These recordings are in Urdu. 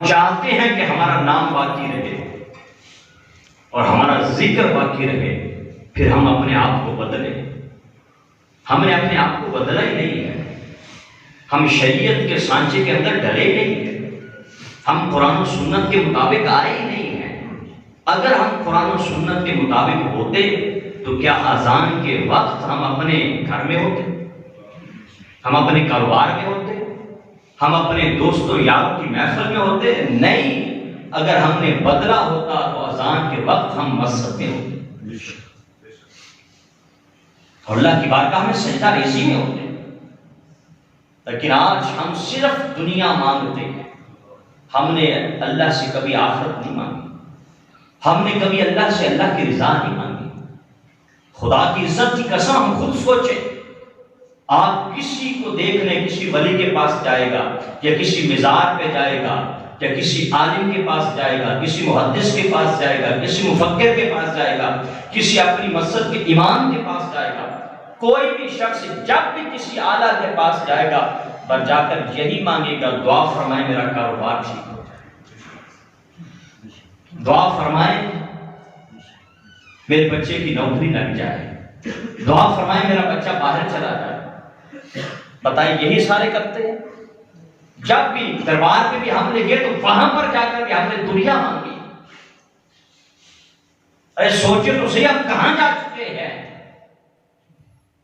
چاہتے ہیں کہ ہمارا نام باقی رہے اور ہمارا ذکر باقی رہے، پھر ہم اپنے آپ کو بدلیں۔ ہم نے اپنے آپ کو بدلا ہی نہیں ہے، ہم شریعت کے سانچے کے اندر ڈلے نہیں ہیں، ہم قرآن و سنت کے مطابق آئے ہی نہیں ہیں۔ اگر ہم قرآن و سنت کے مطابق ہوتے تو کیا اذان کے وقت ہم اپنے گھر میں ہوتے، ہم اپنے کاروبار میں ہوتے، ہم اپنے دوستوں یاروں کی محفل میں ہوتے؟ نہیں۔ اگر ہم نے بدلا ہوتا تو اذان کے وقت ہم مسجد میں ہوتے اور اللہ کی بارگاہ میں سجدہ ریزی میں ہوتے۔ لیکن آج ہم صرف دنیا مانگتے ہیں، ہم نے اللہ سے کبھی آخرت نہیں مانگی، ہم نے کبھی اللہ سے اللہ کی رضا نہیں مانگی۔ خدا کی عزت کی قسم ہم خود سوچیں، آپ کسی کو دیکھنے کسی ولی کے پاس جائے گا یا کسی مزار پہ جائے گا یا کسی عالم کے پاس جائے گا، کسی محدث کے پاس جائے گا، کسی مفکر کے پاس جائے گا، کسی اپنی مسجد کے امام کے پاس جائے گا، کوئی بھی شخص جب بھی کسی اعلیٰ کے پاس جائے گا پر جا کر یہی مانگے گا، دعا فرمائے میرا کاروبار ٹھیک ہو جائے، دعا فرمائے میرے بچے کی نوکری لگ جائے، دعا فرمائے میرا بچہ باہر چلا جائے۔ بتائیں یہی سارے کرتے ہیں؟ جب بھی دربار میں بھی ہم نے گئے تو وہاں پر جا کر بھی ہم نے دنیا مانگی۔ ارے سوچے تو صحیح، ہم کہاں جا چکے ہیں،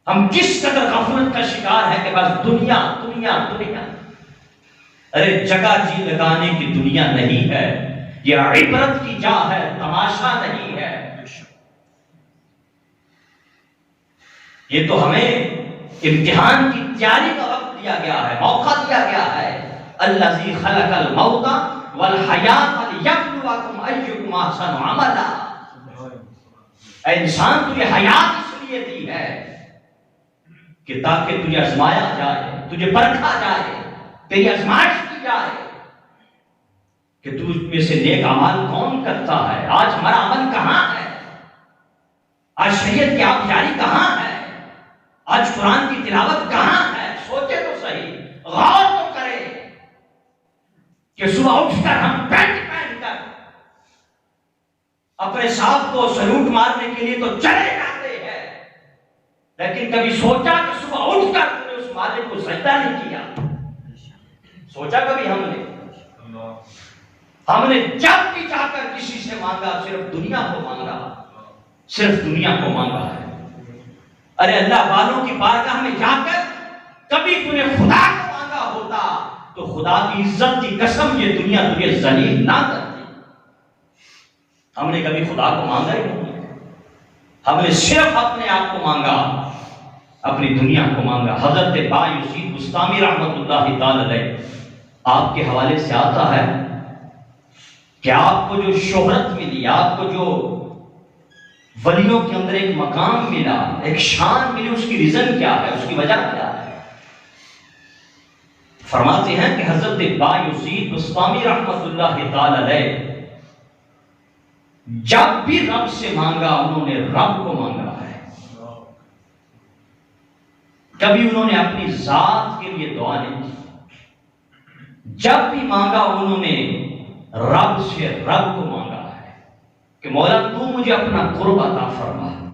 ہم کس قدر غفلت کا شکار ہے کہ بس دنیا دنیا دنیا۔ ارے جگہ جی لگانے کی دنیا نہیں ہے، یہ عبرت کی جا ہے، تماشا نہیں ہے۔ یہ تو ہمیں امتحان کی تیاری کا وقت دیا گیا ہے، موقع دیا گیا ہے۔ الذی خلق الموت والحیات لیبلوکم ایکم احسن عملا۔ اے انسان تجھے حیات اس لیے دی ہے کہ تاکہ تجھے آزمایا جائے، تجھے پرکھا جائے، تیری آزمائش کی جائے کہ تجھ میں سے نیک اعمال کون کرتا ہے۔ آج ہمارا عمل کہاں ہے؟ آج شریعت کی آبیاری کہاں ہے؟ آج قرآن کی تلاوت کہاں ہے؟ سوچے تو صحیح، غور تو کرے کہ صبح اٹھ کر ہم پینٹ پہن کر اپنے صاحب کو سلوٹ مارنے کے لیے تو چلے جاتے ہیں، لیکن کبھی سوچا کہ صبح اٹھ کر تم نے اس مالک کو سجدہ نہیں کیا؟ سوچا کبھی ہم نے جب بھی جا کر کسی سے مانگا صرف دنیا کو مانگا، صرف دنیا کو مانگا ہے۔ ارے اللہ والوں کی بارگاہ میں جا کر کبھی تم نے خدا کو مانگا ہوتا تو خدا کی عزت کی قسم یہ دنیا تجھے ذلیل نہ کرتی۔ ہم نے کبھی خدا کو مانگا ہی نہیں، ہم نے صرف اپنے آپ کو مانگا، اپنی دنیا کو مانگا۔ حضرت با یزید بسطامی رحمۃ اللہ تعالی علیہ آپ کے حوالے سے آتا ہے کہ آپ کو جو شہرت ملی، آپ کو جو ولیوں کے اندر ایک مقام ملا، ایک شان ملی، اس کی ریزن کیا ہے، اس کی وجہ کیا ہے؟ فرماتے ہیں کہ حضرت با یزید بسطامی رحمۃ اللہ تعالی علیہ جب بھی رب سے مانگا انہوں نے رب کو مانگا ہے، کبھی انہوں نے اپنی ذات کے لیے دعا نہیں کی، جب بھی مانگا انہوں نے رب سے رب کو مانگا ہے کہ مولا تو مجھے اپنا قرب عطا فرما۔